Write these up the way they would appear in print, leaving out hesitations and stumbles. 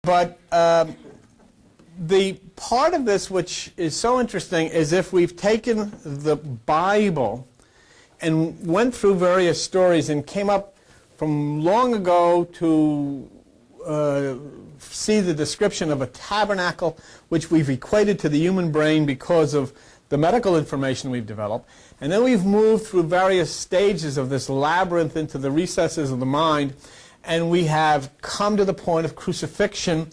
But the part of this which is so interesting is if we've taken the Bible and went through various stories and came up from long ago to see the description of a tabernacle which we've equated to the human brain because of the medical information we've developed, and then we've moved through various stages of this labyrinth into the recesses of the mind, and we have come to the point of crucifixion,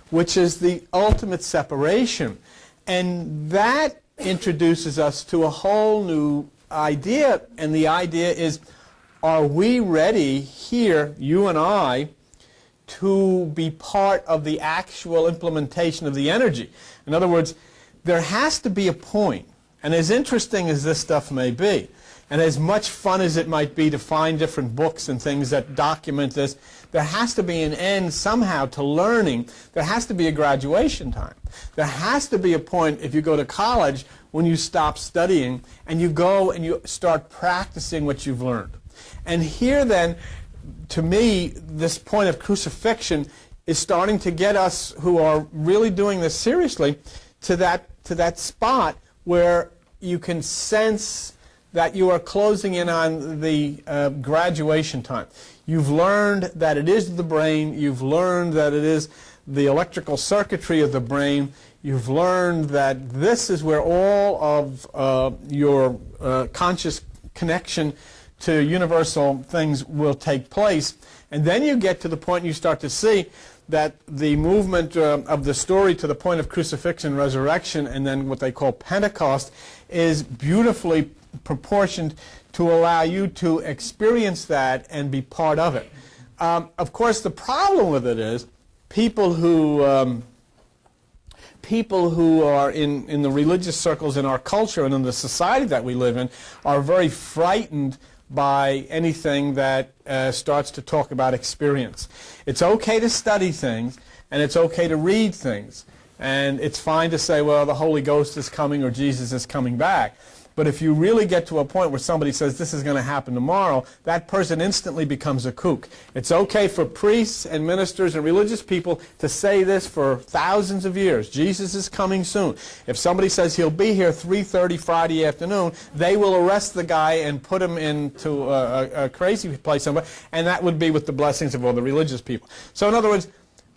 which is the ultimate separation. And that introduces us to a whole new idea, and the idea is, are we ready here, you and I, to be part of the actual implementation of the energy? In other words, there has to be a point, and as interesting as this stuff may be, and as much fun as it might be to find different books and things that document this, there has to be an end somehow to learning. There has to be a graduation time. There has to be a point, if you go to college, when you stop studying and you go and you start practicing what you've learned. And here then, to me, this point of crucifixion is starting to get us who are really doing this seriously to that spot where you can sense that you are closing in on the graduation time. You've learned that it is the brain. You've learned that it is the electrical circuitry of the brain. You've learned that this is where all of your conscious connection to universal things will take place. And then you get to the point you start to see that the movement of the story to the point of crucifixion, resurrection, and then what they call Pentecost is beautifully proportioned to allow you to experience that and be part of it. Of course, the problem with it is people who are in the religious circles in our culture and in the society that we live in are very frightened by anything that starts to talk about experience. It's okay to study things, and it's okay to read things, and it's fine to say, well, the Holy Ghost is coming or Jesus is coming back. But if you really get to a point where somebody says this is going to happen tomorrow, that person instantly becomes a kook. It's okay for priests and ministers and religious people to say this for thousands of years. Jesus is coming soon. If somebody says he'll be here 3:30 Friday afternoon, they will arrest the guy and put him into a crazy place somewhere, and that would be with the blessings of all the religious people. So in other words,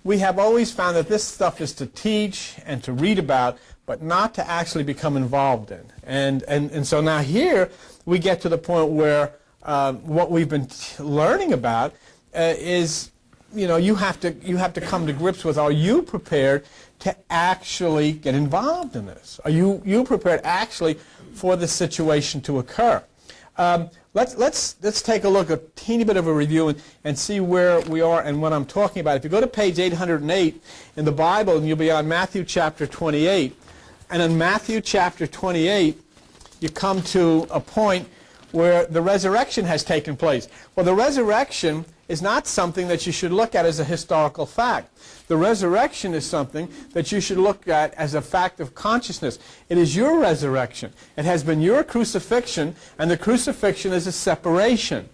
we have always found that this stuff is to teach and to read about, but not to actually become involved in. And so now here we get to the point where what we've been learning about is, you know, you have to come to grips with, are you prepared to actually get involved in this? Are you prepared actually for this situation to occur? Let's take a look, a teeny bit of a review, and see where we are and what I'm talking about. If you go to page 808 in the Bible, and you'll be on Matthew chapter 28, and in Matthew chapter 28, you come to a point where the resurrection has taken place. Well, the resurrection is not something that you should look at as a historical fact. The resurrection is something that you should look at as a fact of consciousness. It is your resurrection. It has been your crucifixion, and the crucifixion is a separation.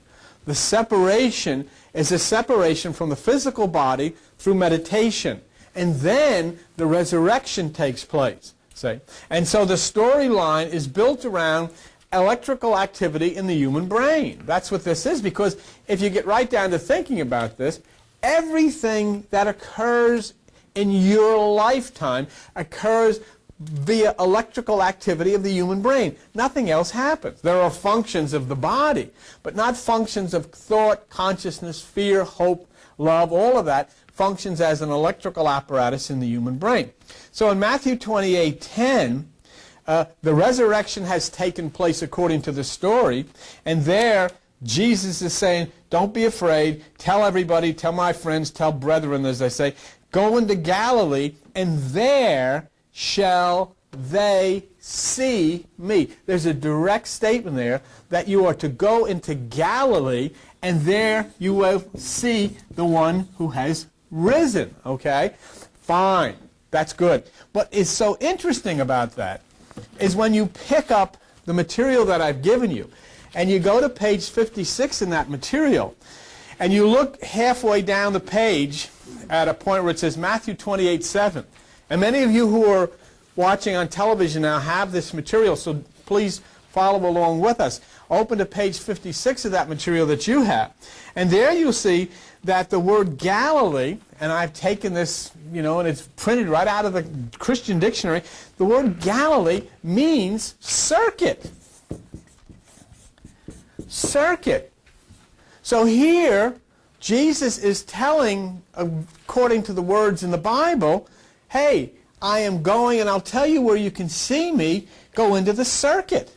The separation is a separation from the physical body through meditation. And then the resurrection takes place. See? And so the storyline is built around electrical activity in the human brain. That's what this is, because if you get right down to thinking about this, everything that occurs in your lifetime occurs via electrical activity of the human brain. Nothing else happens. There are functions of the body, but not functions of thought, consciousness, fear, hope, love, all of that functions as an electrical apparatus in the human brain. So in Matthew 28:10, the resurrection has taken place according to the story, and there Jesus is saying, don't be afraid, tell everybody, tell my friends, tell brethren, as they say, go into Galilee, and there shall they see me. There's a direct statement there that you are to go into Galilee, and there you will see the one who has risen. Okay? Fine. That's good. What is so interesting about that is when you pick up the material that I've given you, and you go to page 56 in that material, and you look halfway down the page, at a point where it says Matthew 28:7. And many of you who are watching on television now have this material, so please follow along with us. Open to page 56 of that material that you have. And there you'll see that the word Galilee, and I've taken this, and it's printed right out of the Christian dictionary, the word Galilee means circuit. Circuit. So here, Jesus is telling, according to the words in the Bible, hey, I am going and I'll tell you where you can see me. Go into the circuit.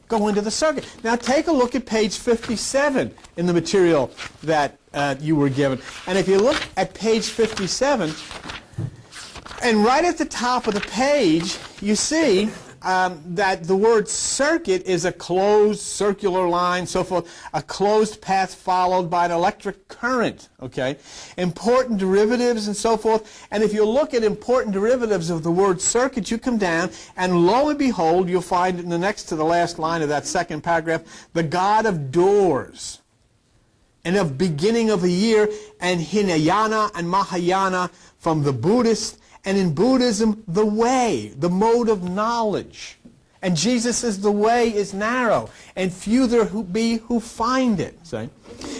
Go into the circuit. Now take a look at page 57 in the material that you were given. And if you look at page 57, and right at the top of the page, you see that the word circuit is a closed circular line, so forth, a closed path followed by an electric current, okay? Important derivatives and so forth. And if you look at important derivatives of the word circuit, you come down, and lo and behold, you'll find in the next to the last line of that second paragraph, the God of doors, and of beginning of a year, and Hinayana and Mahayana from the Buddhists. And in Buddhism, the way, the mode of knowledge. And Jesus says the way is narrow, and few there be who find it. See?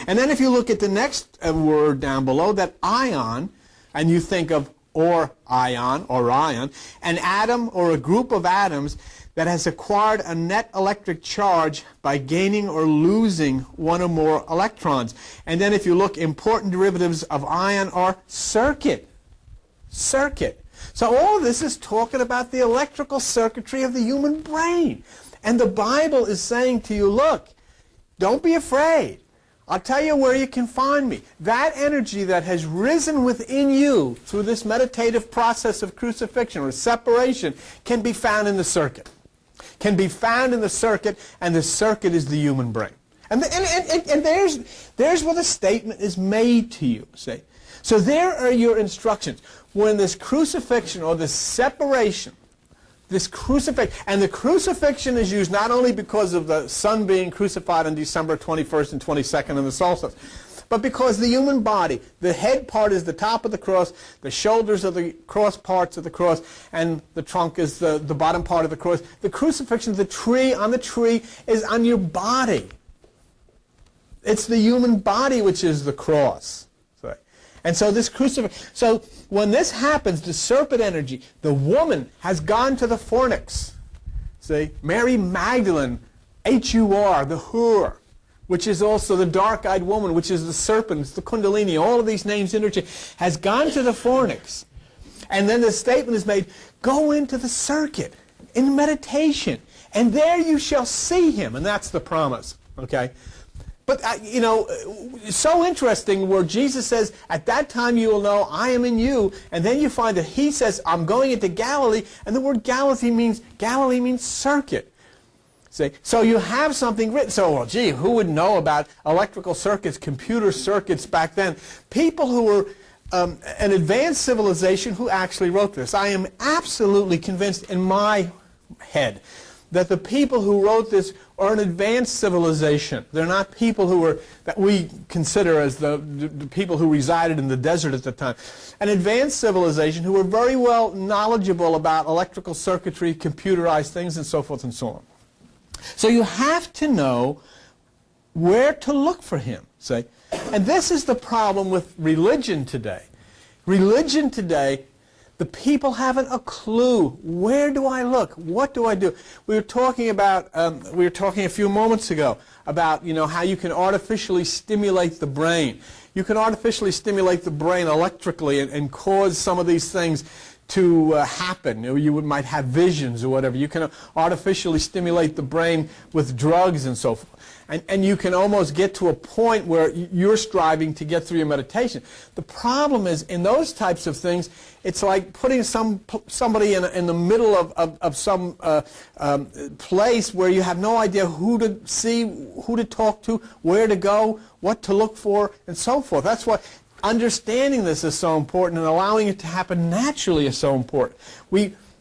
And then if you look at the next word down below, that ion, and you think of ion, an atom or a group of atoms that has acquired a net electric charge by gaining or losing one or more electrons. And then if you look, important derivatives of ion are circuit. Circuit. So all of this is talking about the electrical circuitry of the human brain. And the Bible is saying to you, look, don't be afraid. I'll tell you where you can find me. That energy that has risen within you through this meditative process of crucifixion or separation can be found in the circuit. Can be found in the circuit, and the circuit is the human brain. And there's where the statement is made to you, see. So there are your instructions. When this crucifixion or this separation, this crucifixion, and the crucifixion is used not only because of the Son being crucified on December 21st and 22nd in the solstice, but because the human body, the head part is the top of the cross, the shoulders are the cross parts of the cross, and the trunk is the bottom part of the cross. The crucifixion, the tree on the tree is on your body. It's the human body which is the cross. And so this crucifixion, so when this happens, the serpent energy, the woman has gone to the fornix. See, Mary Magdalene, H-U-R, the Hur, which is also the dark-eyed woman, which is the serpent, it's the Kundalini, all of these names interchange, has gone to the fornix. And then the statement is made, go into the circuit in meditation, and there you shall see him. And that's the promise, okay? But, it's so interesting where Jesus says, at that time you will know I am in you. And then you find that he says, I'm going into Galilee. And the word Galilee means circuit. See? So you have something written. So, well, gee, who would know about electrical circuits, computer circuits back then? People who were an advanced civilization who actually wrote this. I am absolutely convinced in my head that the people who wrote this are an advanced civilization. They're not people who were, that we consider as the people who resided in the desert at the time. An advanced civilization who were very well knowledgeable about electrical circuitry, computerized things, and so forth and so on. So you have to know where to look for him, see? And this is the problem with religion today. Religion today, the people haven't a clue. Where do I look? What do I do? We were talking a few moments ago about, how you can artificially stimulate the brain. You can artificially stimulate the brain electrically and cause some of these things to happen. You might have visions or whatever. You can artificially stimulate the brain with drugs and so forth. And you can almost get to a point where you're striving to get through your meditation. The problem is, in those types of things, it's like putting somebody in the middle of some place where you have no idea who to see, who to talk to, where to go, what to look for, and so forth. That's why understanding this is so important, and allowing it to happen naturally is so important.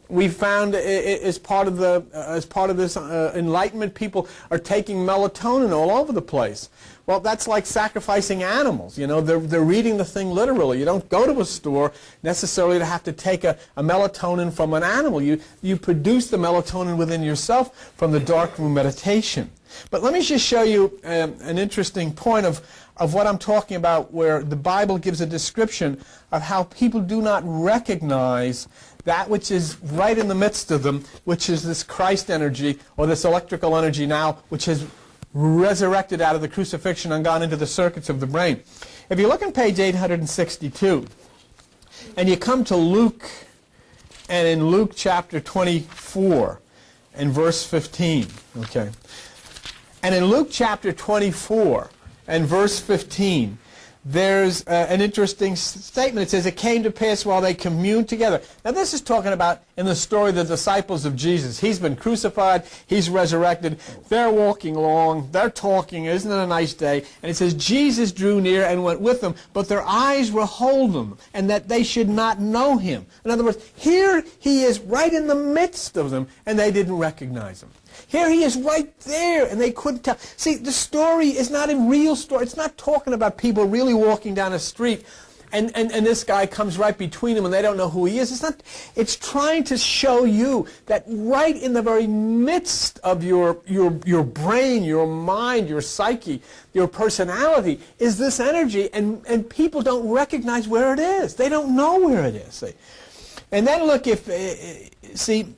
we found as part of this enlightenment, people are taking melatonin all over the place. Well, that's like sacrificing animals. You know, they're reading the thing literally. You don't go to a store necessarily to have to take a melatonin from an animal. You produce the melatonin within yourself from the darkroom meditation. But let me just show you an interesting point of what I'm talking about, where the Bible gives a description of how people do not recognize that which is right in the midst of them, which is this Christ energy, or this electrical energy now, which has resurrected out of the crucifixion and gone into the circuits of the brain. If you look on page 862, and you come to Luke, and in Luke chapter 24 and verse 15, okay, and in Luke chapter 24 and verse 15, there's an interesting statement. It says, it came to pass while they communed together. Now this is talking about in the story of the disciples of Jesus. He's been crucified, he's resurrected, they're walking along, they're talking, isn't it a nice day? And it says, Jesus drew near and went with them, but their eyes were holden, and that they should not know him. In other words, here he is right in the midst of them, and they didn't recognize him. Here he is right there, and they couldn't tell. See, the story is not a real story. It's not talking about people really walking down a street, and this guy comes right between them, and they don't know who he is. It's not. It's trying to show you that right in the very midst of your brain, your mind, your psyche, your personality is this energy, and people don't recognize where it is. They don't know where it is. See? And then look, see.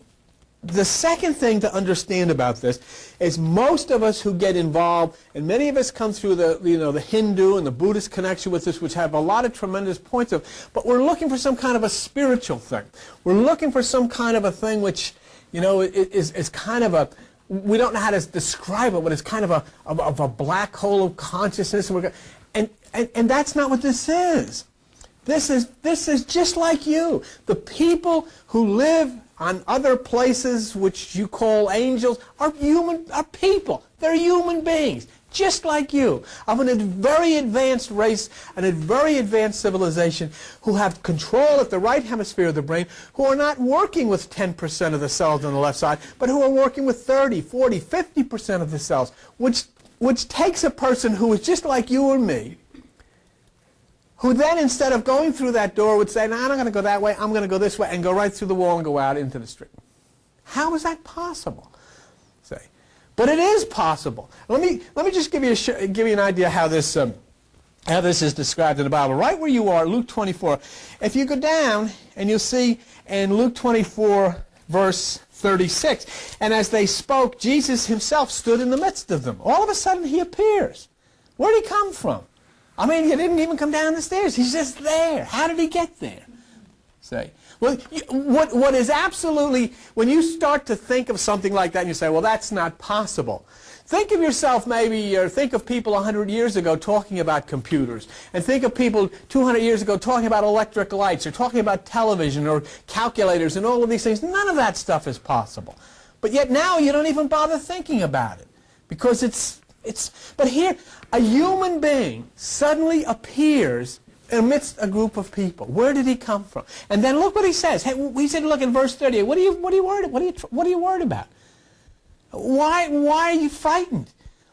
The second thing to understand about this is most of us who get involved, and many of us come through the Hindu and the Buddhist connection with this, which have a lot of tremendous points of, but we're looking for some kind of a spiritual thing. We're looking for some kind of a thing which, you know, is kind of a, we don't know how to describe it, but it's kind of a black hole of consciousness, and that's not what this is. This is just like you. The people who live on other places which you call angels are people. They're human beings, just like you, of a very advanced race and a very advanced civilization, who have control at the right hemisphere of the brain, who are not working with 10% of the cells on the left side, but who are working with 30, 40, 50% of the cells, which takes a person who is just like you or me, who then, instead of going through that door, would say, no, I'm not going to go that way, I'm going to go this way, and go right through the wall and go out into the street. How is that possible? Say, but it is possible. Let me just give you an idea how this is described in the Bible. Right where you are, Luke 24. If you go down, and you'll see in Luke 24, verse 36, and as they spoke, Jesus himself stood in the midst of them. All of a sudden, he appears. Where did he come from? I mean, he didn't even come down the stairs. He's just there. How did he get there? Say, well, what is absolutely, when you start to think of something like that, and you say, well, that's not possible. Think of yourself maybe, or think of people 100 years ago talking about computers, and think of people 200 years ago talking about electric lights, or talking about television, or calculators, and all of these things. None of that stuff is possible. But yet now you don't even bother thinking about it, because but here, a human being suddenly appears amidst a group of people. Where did he come from? And then look what he says. Hey, he said, look in verse 38. What are you worried about? Why are you frightened?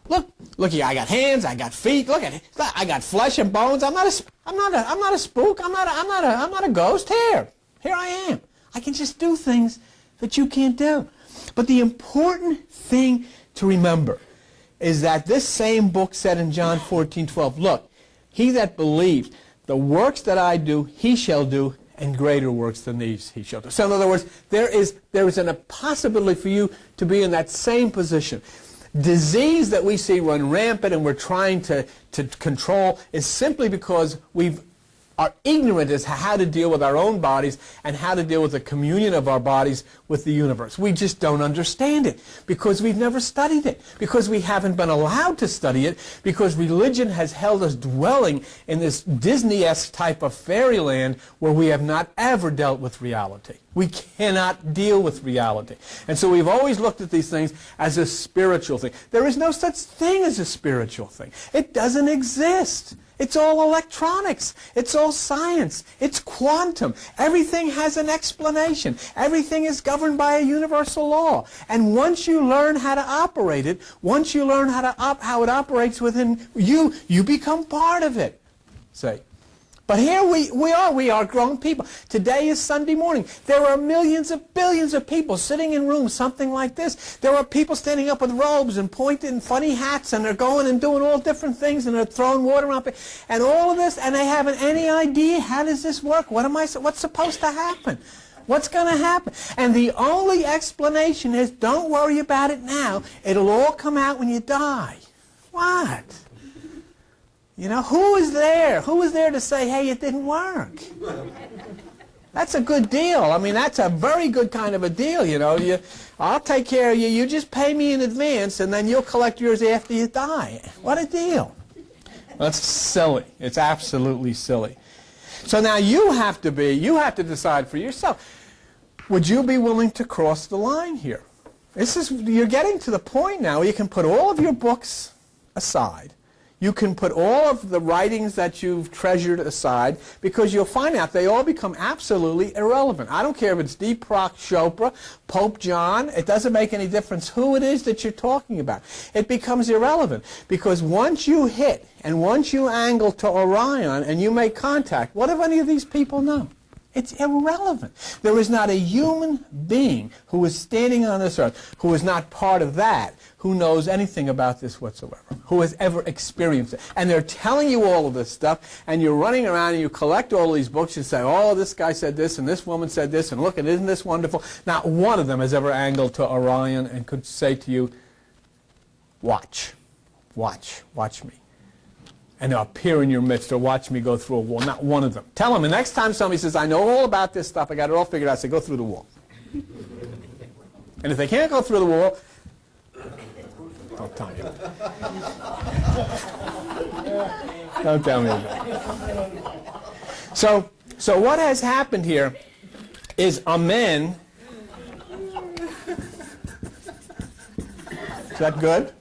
Look here. I got hands. I got feet. Look at it. I got flesh and bones. I'm not a spook. I'm not a ghost. Here I am. I can just do things that you can't do. But the important thing to remember is that this same book said in John 14:12, look, he that believes, the works that I do, he shall do, and greater works than these he shall do. So in other words, there is a possibility for you to be in that same position. Disease that we see run rampant and we're trying to control is simply because we are ignorant as to how to deal with our own bodies and how to deal with the communion of our bodies with the universe. We just don't understand it because we've never studied it, because we haven't been allowed to study it, because religion has held us dwelling in this Disney-esque type of fairyland where we have not ever dealt with reality. We cannot deal with reality. And so we've always looked at these things as a spiritual thing. There is no such thing as a spiritual thing. It doesn't exist. It's all electronics. It's all science. It's quantum. Everything has an explanation. Everything is governed by a universal law. And once you learn how to operate it, once you learn how it operates within you, you become part of it. See? But here we are grown people. Today is Sunday morning. There are millions of billions of people sitting in rooms, something like this. There are people standing up with robes and pointed funny hats, and they're going and doing all different things, and they're throwing water around, and all of this, and they haven't any idea, how does this work? What's supposed to happen? What's going to happen? And the only explanation is, don't worry about it now. It'll all come out when you die. What? You know, who is there? Who is there to say, hey, it didn't work? That's a good deal. I mean, that's a very good kind of a deal, you know. I'll take care of you. You just pay me in advance, and then you'll collect yours after you die. What a deal. That's silly. It's absolutely silly. So now you have to decide for yourself, would you be willing to cross the line here? You're getting to the point now where you can put all of your books aside. You can put all of the writings that you've treasured aside, because you'll find out they all become absolutely irrelevant. I don't care if it's Deepak Chopra, Pope John, it doesn't make any difference who it is that you're talking about. It becomes irrelevant, because once you hit and once you angle to Orion and you make contact, what if any of these people know? It's irrelevant. There is not a human being who is standing on this earth who is not part of that, who knows anything about this whatsoever, who has ever experienced it. And they're telling you all of this stuff, and you're running around and you collect all these books and say, oh, this guy said this, and this woman said this, and look, and isn't this wonderful? Not one of them has ever angled to Orion and could say to you, watch me. And they'll appear in your midst or watch me go through a wall. Not one of them. Tell them, the next time somebody says, I know all about this stuff, I got it all figured out, say, go through the wall. And if they can't go through the wall, don't tell me. Don't tell me that. So what has happened here is Amen. Is that good?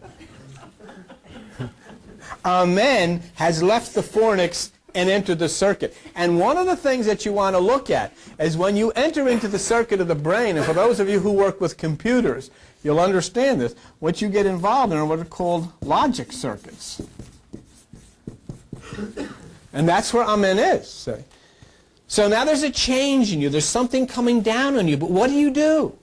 Amen has left the fornix and entered the circuit. And one of the things that you want to look at is when you enter into the circuit of the brain, and for those of you who work with computers, you'll understand this, what you get involved in are what are called logic circuits. And that's where Amen is. See? So now there's a change in you. There's something coming down on you. But what do you do?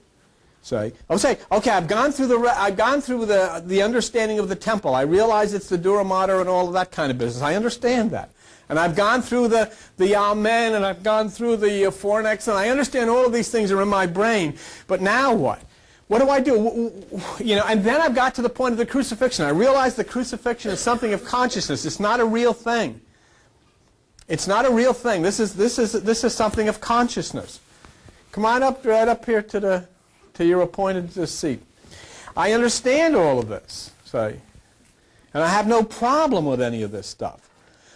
I'll say, okay, I've gone through the understanding of the temple. I realize it's the Dura Mater and all of that kind of business. I understand that. And I've gone through the Amen, and I've gone through the fornix, and I understand all of these things are in my brain. But now what? What do I do? You know, and then I've got to the point of the crucifixion. I realize the crucifixion is something of consciousness. It's not a real thing. It's not a real thing. This is something of consciousness. Come on up, right up here to your appointed seat. I understand all of this, and I have no problem with any of this stuff.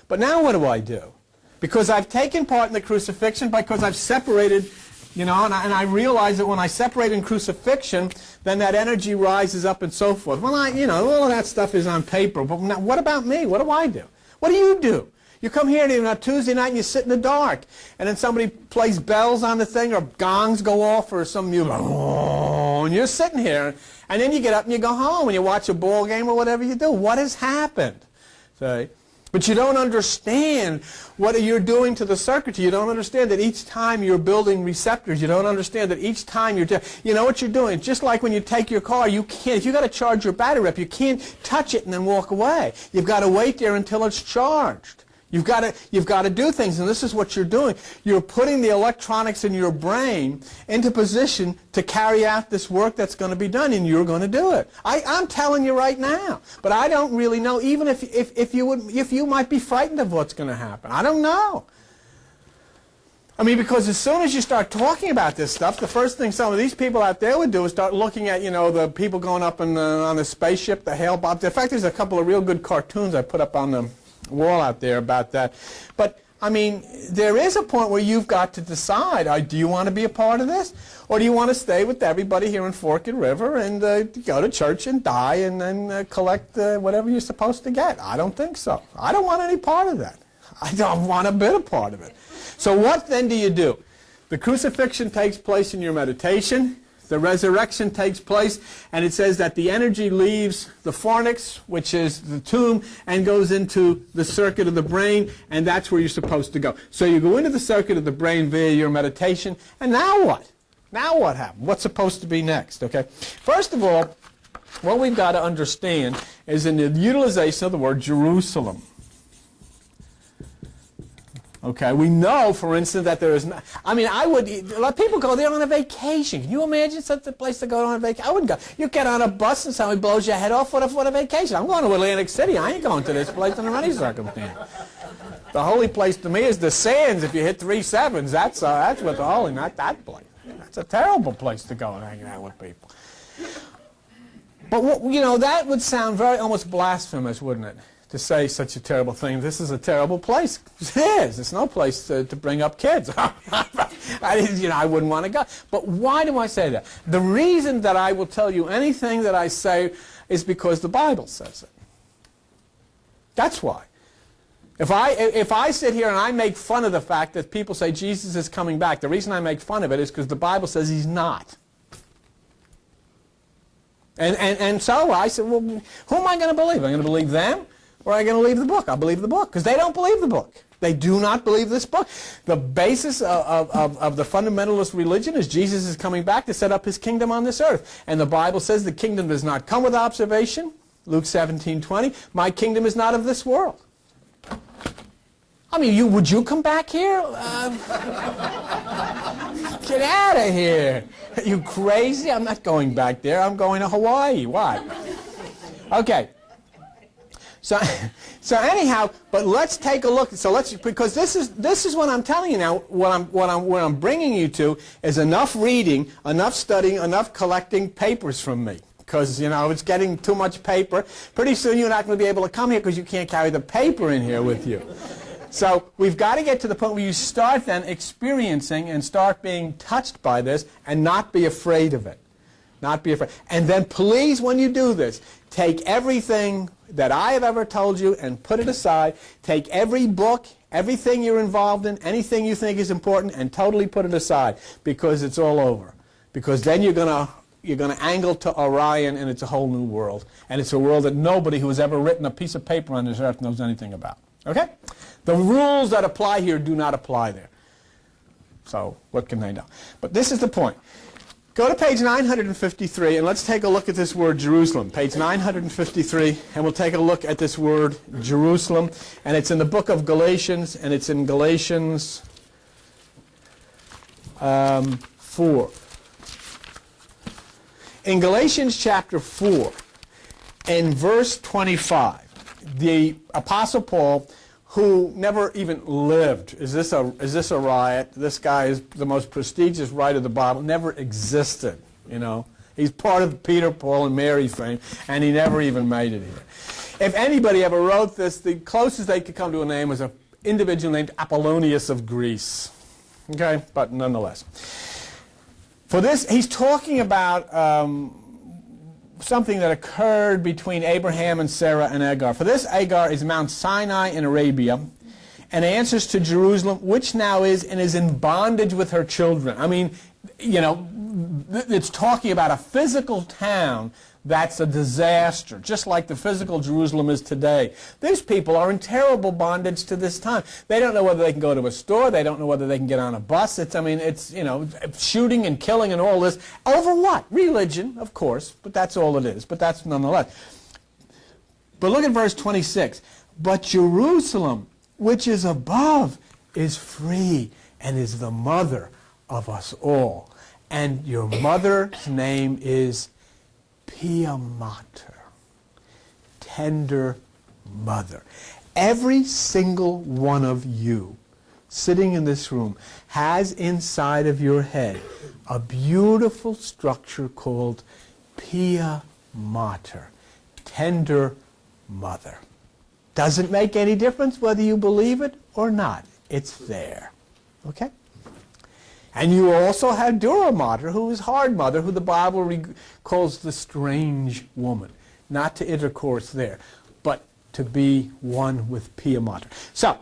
But now what do I do? Because I've taken part in the crucifixion, because I've separated, you know, and I realize that when I separate in crucifixion, then that energy rises up and so forth. Well, you know, all of that stuff is on paper, but now, what about me? What do I do? What do you do? You come here on a Tuesday night and you sit in the dark, and then somebody plays bells on the thing, or gongs go off, or some music, and you're sitting here, and then you get up and you go home and you watch a ball game or whatever you do. What has happened? But you don't understand what you're doing to the circuitry. You don't understand that each time you're building receptors. You don't understand that each time you know what you're doing. Just like when you take your car, you can't, if you've got to charge your battery up, you can't touch it and then walk away. You've got to wait there until it's charged. You've got to do things, and this is what you're doing. You're putting the electronics in your brain into position to carry out this work that's going to be done, and you're going to do it. I'm telling you right now, but I don't really know, even if you might be frightened of what's going to happen. I don't know. I mean, because as soon as you start talking about this stuff, the first thing some of these people out there would do is start looking at, you know, the people going up on the spaceship, the Hale-Bopp. In fact, there's a couple of real good cartoons I put up on the wall out there about that. But I mean, there is a point where you've got to decide, do you want to be a part of this? Or do you want to stay with everybody here in Forked River and go to church and die and then collect whatever you're supposed to get? I don't think so. I don't want any part of that. I don't want a bit of part of it. So what then do you do? The crucifixion takes place in your meditation. The resurrection takes place, and it says that the energy leaves the fornix, which is the tomb, and goes into the circuit of the brain, and that's where you're supposed to go. So you go into the circuit of the brain via your meditation, and now what? Now what happens? What's supposed to be next? Okay. First of all, what we've got to understand is in the utilization of the word Jerusalem. Okay, we know, for instance, that there is not, I mean, a lot of people go there on a vacation. Can you imagine such a place to go on a vacation? I wouldn't go. You get on a bus and somebody blows your head off. What a vacation. I'm going to Atlantic City. I ain't going to this place under any circumstance. The holy place to me is the sands. If you hit 3 sevens, that's what the holy, not that place. That's a terrible place to go and hang out with people. But, that would sound very almost blasphemous, wouldn't it? To say such a terrible thing. This is a terrible place. It is. It's no place to bring up kids. I wouldn't want to go. But why do I say that? The reason that I will tell you anything that I say is because the Bible says it. That's why. If I sit here and I make fun of the fact that people say Jesus is coming back, the reason I make fun of it is because the Bible says he's not. And so I said, well, who am I going to believe? Am I going to believe them? Or are I going to believe the book? I'll believe the book, because they don't believe the book. They do not believe this book. The basis of the fundamentalist religion is Jesus is coming back to set up his kingdom on this earth. And the Bible says the kingdom does not come with observation. Luke 17:20, my kingdom is not of this world. I mean, would you come back here? Get out of here. Are you crazy? I'm not going back there. I'm going to Hawaii. Why? Okay. So anyhow, but let's take a look. So because this is what I'm telling you now. What I'm bringing you to is enough reading, enough studying, enough collecting papers from me. Because it's getting too much paper. Pretty soon you're not going to be able to come here because you can't carry the paper in here with you. So we've got to get to the point where you start then experiencing and start being touched by this and not be afraid of it. Not be afraid. And then please, when you do this, take everything that I have ever told you and put it aside. Take every book, everything you're involved in, anything you think is important, and totally put it aside, because it's all over. Because then you're going to angle to Orion, and it's a whole new world. And it's a world that nobody who has ever written a piece of paper on this earth knows anything about. Okay? The rules that apply here do not apply there. So what can they know? But this is the point. Go to page 953, and let's take a look at this word Jerusalem. Page 953, and we'll take a look at this word Jerusalem. And it's in the book of Galatians, and it's in Galatians 4. In Galatians chapter 4, in verse 25, the Apostle Paul, who never even lived, is this a riot? This guy is the most prestigious writer of the Bible, never existed, He's part of Peter, Paul, and Mary fame, and he never even made it here. If anybody ever wrote this, the closest they could come to a name was an individual named Apollonius of Greece. Okay, but nonetheless. For this, he's talking about something that occurred between Abraham and Sarah and Hagar. For this, Hagar is Mount Sinai in Arabia and answers to Jerusalem, which now is and is in bondage with her children. I mean, it's talking about a physical town that's a disaster, just like the physical Jerusalem is today. These people are in terrible bondage to this time. They don't know whether they can go to a store. They don't know whether they can get on a bus. It's shooting and killing and all this. Over what? Religion, of course, but that's all it is. But that's nonetheless. But look at verse 26. But Jerusalem, which is above, is free and is the mother of us all. And your mother's name is Pia Mater, tender mother. Every single one of you sitting in this room has inside of your head a beautiful structure called Pia Mater, tender mother. Doesn't make any difference whether you believe it or not. It's there. Okay? And you also have Dura Mater, who is hard mother, who the Bible calls the strange woman. Not to intercourse there, but to be one with Pia Mater. So,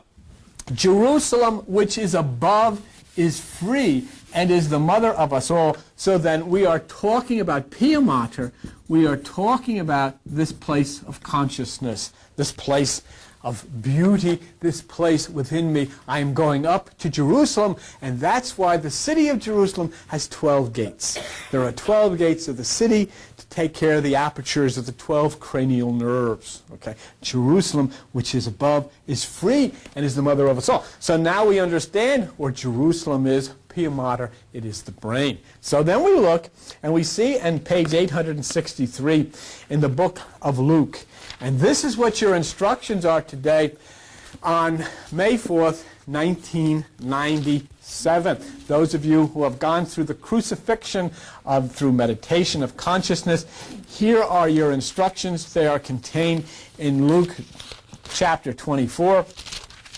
Jerusalem, which is above, is free and is the mother of us all. So then we are talking about Pia Mater. We are talking about this place of consciousness, this place of beauty, this place within me. I am going up to Jerusalem, and that's why the city of Jerusalem has 12 gates. There are 12 gates of the city to take care of the apertures of the 12 cranial nerves. Okay? Jerusalem, which is above, is free and is the mother of us all. So now we understand where Jerusalem is. Pia Mater, it is the brain. So then we look and we see on page 863 in the book of Luke, and this is what your instructions are today on May 4th, 1997. Those of you who have gone through the crucifixion through meditation of consciousness, here are your instructions. They are contained in Luke chapter 24.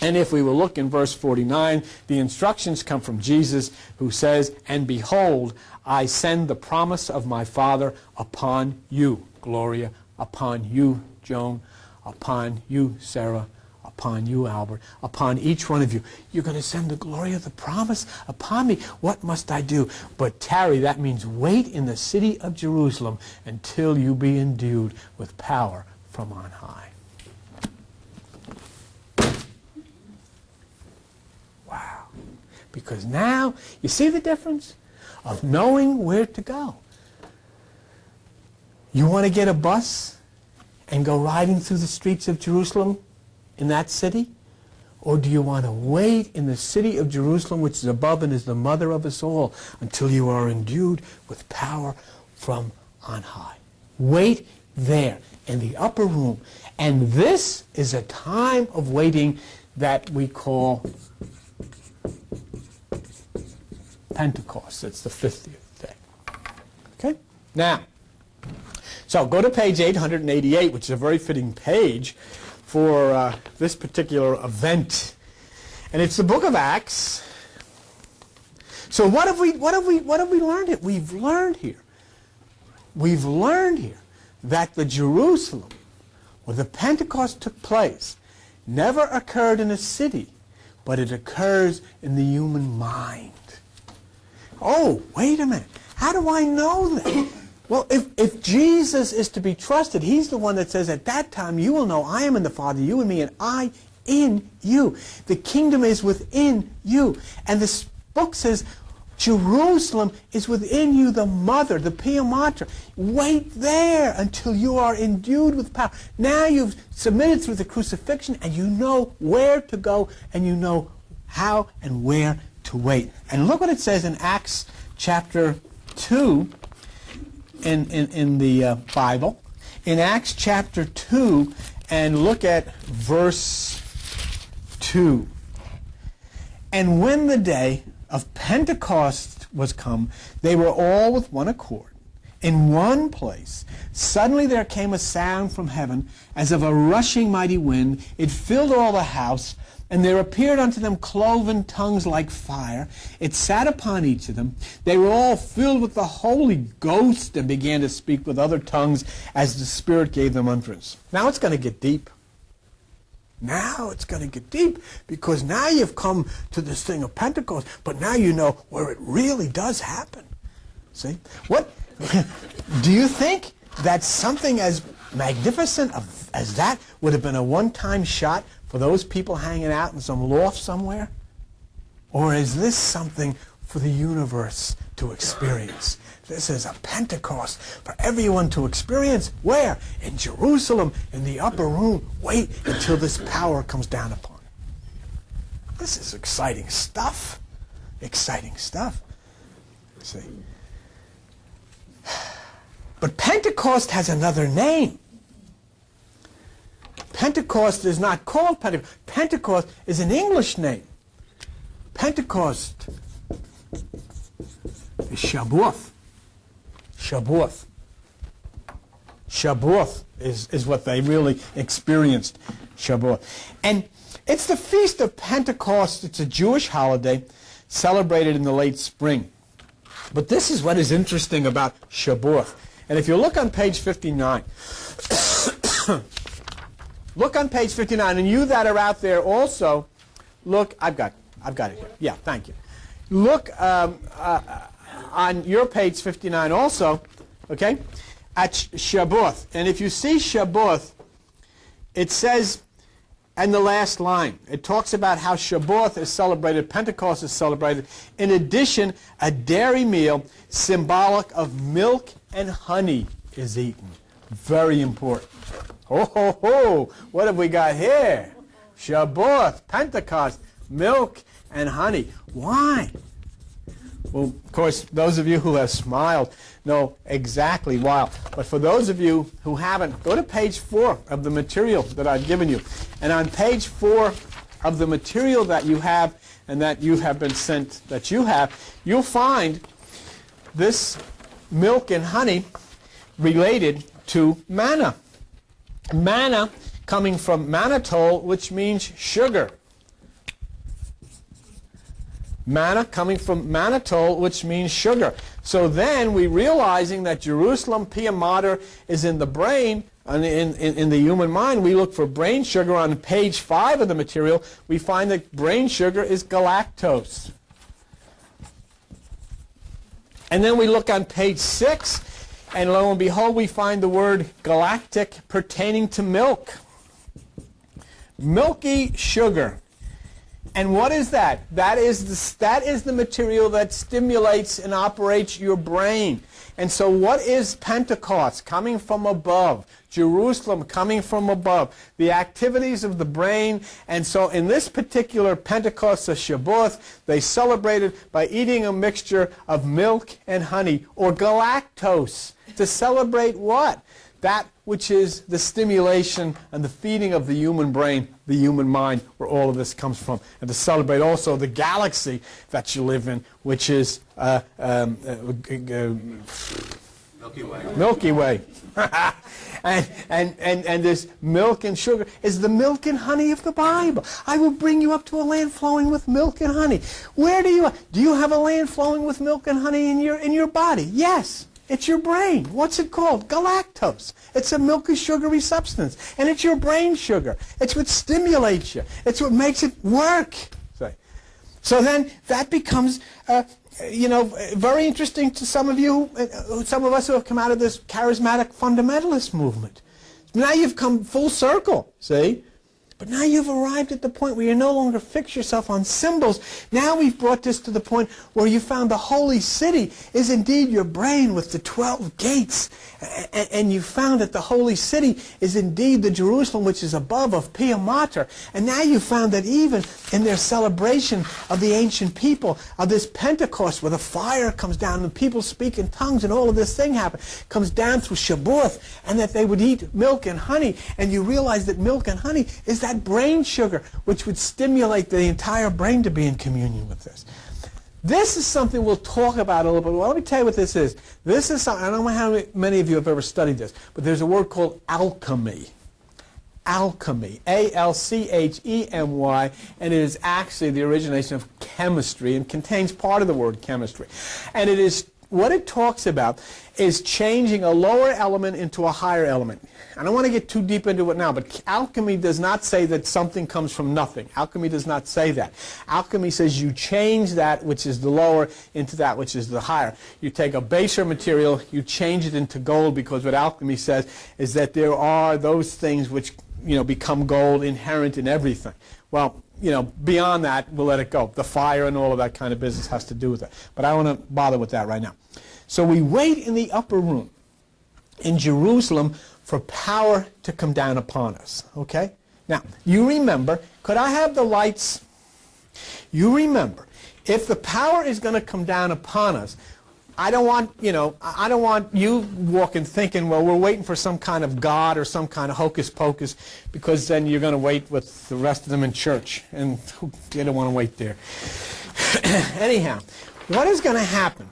And if we will look in verse 49, the instructions come from Jesus, who says, "And behold, I send the promise of my Father upon you, Gloria, upon you, Joan, upon you, Sarah, upon you, Albert, upon each one of you. You're going to send the glory of the promise upon me. What must I do? But tarry," that means wait in the city of Jerusalem until you be endued with power from on high. Wow. Because now, you see the difference of knowing where to go. You want to get a bus and go riding through the streets of Jerusalem in that city? Or do you want to wait in the city of Jerusalem, which is above and is the mother of us all, until you are endued with power from on high? Wait there in the upper room. And this is a time of waiting that we call Pentecost. It's the 50th day. Okay? Now, so go to page 888, which is a very fitting page for this particular event. And it's the book of Acts. So what have we learned here? We've learned here that the Jerusalem where the Pentecost took place never occurred in a city, but it occurs in the human mind. Oh, wait a minute. How do I know that? Well, if Jesus is to be trusted, he's the one that says, "At that time you will know I am in the Father, you in me, and I in you." The kingdom is within you. And this book says, Jerusalem is within you, the mother, the Pia Mater. Wait there until you are endued with power. Now you've submitted through the crucifixion, and you know where to go, and you know how and where to wait. And look what it says in Acts chapter 2 in the Bible. In Acts chapter 2, and look at verse 2. "And when the day of Pentecost was come, they were all with one accord in one place. Suddenly there came a sound from heaven as of a rushing mighty wind. It filled all the house, and there appeared unto them cloven tongues like fire. It sat upon each of them. They were all filled with the Holy Ghost and began to speak with other tongues as the Spirit gave them utterance." Now it's going to get deep. Now it's going to get deep, because now you've come to this thing of Pentecost, but now you know where it really does happen. See? What? Do you think that something as magnificent as that would have been a one-time shot for those people hanging out in some loft somewhere? Or is this something for the universe to experience? This is a Pentecost for everyone to experience. Where? In Jerusalem, in the upper room. Wait until this power comes down upon it. This is exciting stuff. Exciting stuff. See? But Pentecost has another name. Pentecost is not called Pentecost. Pentecost is an English name. Pentecost is Shavuot. Shavuot. Shavuot is what they really experienced, Shavuot. And it's the Feast of Pentecost. It's a Jewish holiday celebrated in the late spring. But this is what is interesting about Shavuot. And if you look on page 59, look on page 59, and you that are out there also, look, I've got it here. Yeah, thank you. Look on your page 59 also, okay, at Shavuot. And if you see Shavuot, it says, and the last line, it talks about how Shavuot is celebrated, Pentecost is celebrated. In addition, a dairy meal symbolic of milk and honey is eaten. Very important. Ho, ho, ho! What have we got here? Shavuot, Pentecost, milk and honey. Why? Well, of course, those of you who have smiled know exactly why. But for those of you who haven't, go to page 4 of the material that I've given you. And on page 4 of the material that you have and that you have been sent, that you have, you'll find this milk and honey related to manna. Manna coming from mannitol, which means sugar. Manna coming from mannitol, which means sugar. So then we realizing that Jerusalem, Pia Mater, is in the brain, in the human mind. We look for brain sugar on page 5 of the material. We find that brain sugar is galactose. And then we look on page 6, and lo and behold, we find the word galactic pertaining to milk. Milky sugar. And what is that? That is the material that stimulates and operates your brain. And so what is Pentecost? Coming from above. Jerusalem coming from above. The activities of the brain. And so in this particular Pentecost of Shavuot, they celebrated by eating a mixture of milk and honey, or galactose. To celebrate what? That which is the stimulation and the feeding of the human brain, the human mind, where all of this comes from. And to celebrate also the galaxy that you live in, which is Milky Way. Milky Way. and this milk and sugar is the milk and honey of the Bible. I will bring you up to a land flowing with milk and honey. Where do you have a land flowing with milk and honey in your body? Yes. It's your brain. What's it called? Galactose. It's a milky, sugary substance. And it's your brain sugar. It's what stimulates you. It's what makes it work. So then that becomes, very interesting to some of you, some of us who have come out of this charismatic fundamentalist movement. Now you've come full circle, see? But now you've arrived at the point where you no longer fix yourself on symbols. Now we've brought this to the point where you found the holy city is indeed your brain with the 12 gates. And you found that the holy city is indeed the Jerusalem which is above of Pia Mater. And now you found that even in their celebration of the ancient people, of this Pentecost where the fire comes down and people speak in tongues and all of this thing happens, comes down through Shavuot, and that they would eat milk and honey. And you realize that milk and honey is that brain sugar which would stimulate the entire brain to be in communion with this. This is something we'll talk about a little bit. Well, let me tell you what this is. This is something, I don't know how many of you have ever studied this, but there's a word called alchemy. Alchemy. A-L-C-H-E-M-Y, and it is actually the origination of chemistry and contains part of the word chemistry. And it is, what it talks about is changing a lower element into a higher element. I don't want to get too deep into it now, but alchemy does not say that something comes from nothing. Alchemy does not say that. Alchemy says you change that which is the lower into that which is the higher. You take a baser material, you change it into gold, because what alchemy says is that there are those things which, become gold inherent in everything. Well, beyond that, we'll let it go. The fire and all of that kind of business has to do with it. But I don't want to bother with that right now. So we wait in the upper room in Jerusalem for power to come down upon us, okay? Now, you remember, could I have the lights? You remember, if the power is going to come down upon us, I don't want you walking thinking, well, we're waiting for some kind of God or some kind of hocus pocus, because then you're going to wait with the rest of them in church, and they don't want to wait there. Anyhow, what is going to happen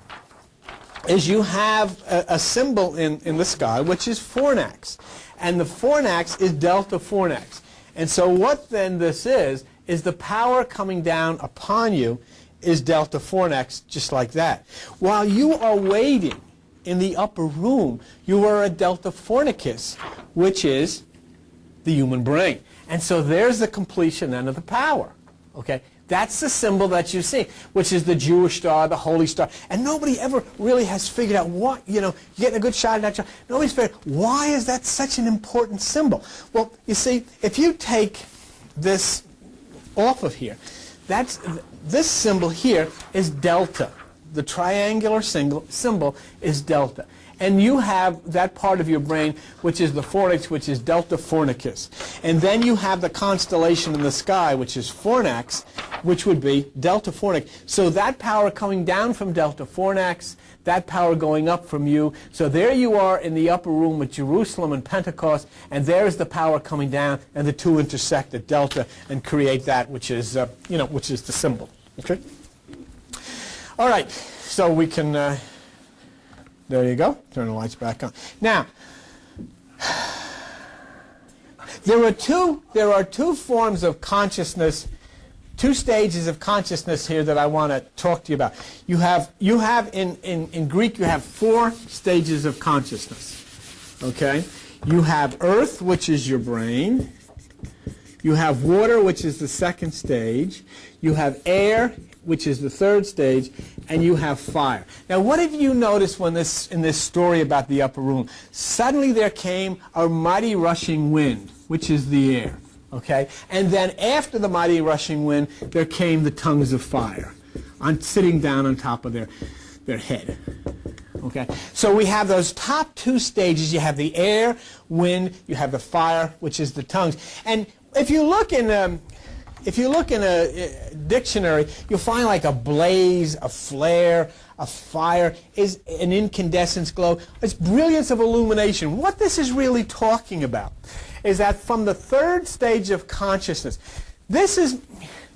is you have a symbol in the sky, which is fornax. And the fornax is delta fornax. And so what then this is the power coming down upon you is delta fornax, just like that. While you are waiting in the upper room, you are a delta fornicus, which is the human brain. And so there's the completion then of the power. Okay? That's the symbol that you see, which is the Jewish star, the holy star. And nobody ever really has figured out what, you're getting a good shot at that star. Nobody's figured out, why is that such an important symbol? Well, you see, if you take this off of here, this symbol here is delta. The triangular symbol is delta. And you have that part of your brain, which is the fornix, which is delta fornicus. And then you have the constellation in the sky, which is fornax, which would be delta fornax. So that power coming down from delta fornax, that power going up from you. So there you are in the upper room with Jerusalem and Pentecost, and there's the power coming down, and the two intersect at delta and create that, which is, which is the symbol. Okay. All right. So we can. There you go. Turn the lights back on. Now, there are two forms of consciousness, two stages of consciousness here that I want to talk to you about. You have in Greek you have 4 stages of consciousness. Okay? You have earth, which is your brain. You have water, which is the second stage. You have air, which is the third stage, and you have fire. Now, what have you noticed in this story about the upper room? Suddenly there came a mighty rushing wind, which is the air, okay? And then after the mighty rushing wind, there came the tongues of fire, sitting down on top of their head, okay? So we have those top 2 stages. You have the air, wind, you have the fire, which is the tongues. And if you look in a dictionary, you'll find like a blaze, a flare, a fire, is an incandescence glow. It's brilliance of illumination. What this is really talking about is that from the third stage of consciousness, this is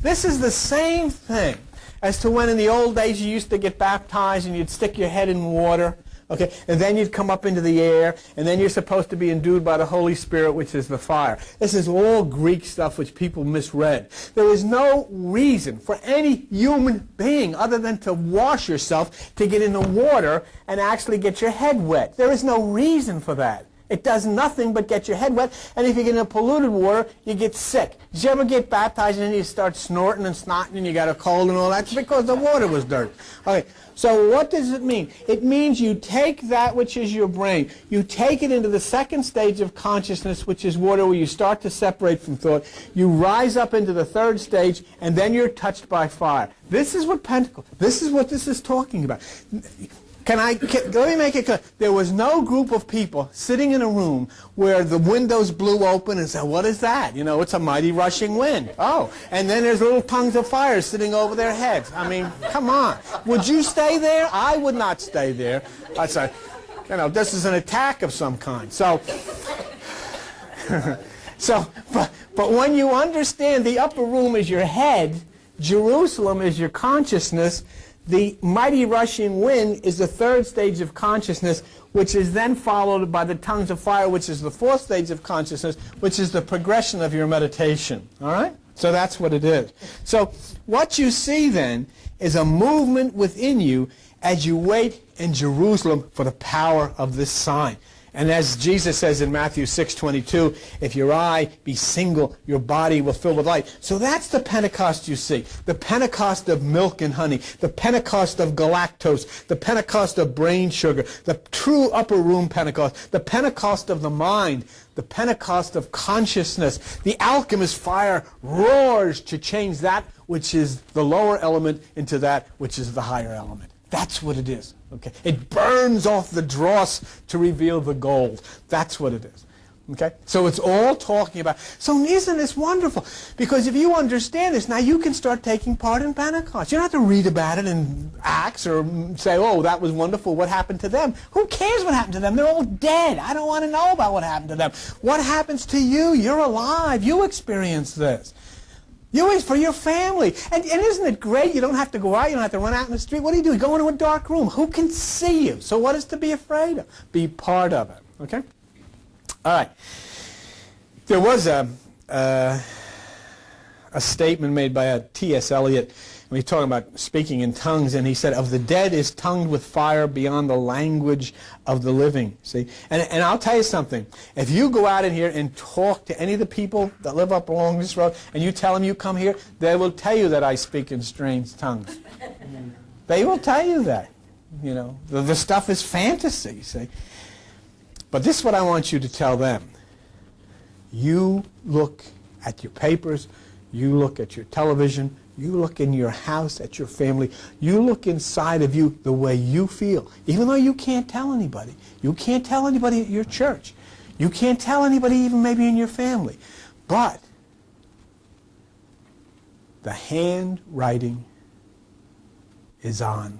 the same thing as to when in the old days you used to get baptized and you'd stick your head in water. Okay, and then you'd come up into the air, and then you're supposed to be endued by the Holy Spirit, which is the fire. This is all Greek stuff which people misread. There is no reason for any human being other than to wash yourself to get in the water and actually get your head wet. There is no reason for that. It does nothing but get your head wet, and if you get in polluted water, you get sick. Did you ever get baptized and then you start snorting and snotting and you got a cold and all that? It's because the water was dirty. Okay, so what does it mean? It means you take that which is your brain, you take it into the second stage of consciousness, which is water, where you start to separate from thought. You rise up into the third stage, and then you're touched by fire. This is what Pentecost, this is what this is talking about. Let me make it clear. There was no group of people sitting in a room where the windows blew open and said, what is that? It's a mighty rushing wind. Oh, and then there's little tongues of fire sitting over their heads. I mean, come on. Would you stay there? I would not stay there. I'd say, this is an attack of some kind. But when you understand the upper room is your head, Jerusalem is your consciousness, the mighty rushing wind is the third stage of consciousness, which is then followed by the tongues of fire, which is the fourth stage of consciousness, which is the progression of your meditation. All right? So that's what it is. So what you see then is a movement within you as you wait in Jerusalem for the power of this sign. And as Jesus says in Matthew 6:22, if your eye be single, your body will fill with light. So that's the Pentecost you see. The Pentecost of milk and honey. The Pentecost of galactose. The Pentecost of brain sugar. The true upper room Pentecost. The Pentecost of the mind. The Pentecost of consciousness. The alchemist fire roars to change that which is the lower element into that which is the higher element. That's what it is. Okay? It burns off the dross to reveal the gold. That's what it is. Okay? So it's all talking about. So isn't this wonderful? Because if you understand this, now you can start taking part in Pentecost. You don't have to read about it in Acts or say, oh, that was wonderful. What happened to them? Who cares what happened to them? They're all dead. I don't want to know about what happened to them. What happens to you? You're alive. You experience this. You wait for your family. And isn't it great? You don't have to go out. You don't have to run out in the street. What do? You go into a dark room. Who can see you? So what is to be afraid of? Be part of it. Okay? All right. There was a statement made by T.S. Eliot when he's talking about speaking in tongues, and he said, of the dead is tongued with fire beyond the language of the living. See? And I'll tell you something. If you go out in here and talk to any of the people that live up along this road, and you tell them you come here, they will tell you that I speak in strange tongues. They will tell you that. You know, the stuff is fantasy, see? But this is what I want you to tell them. You look at your papers, you look at your television, you look in your house at your family, you look inside of you the way you feel, even though you can't tell anybody. You can't tell anybody at your church. You can't tell anybody even maybe in your family. But the handwriting is on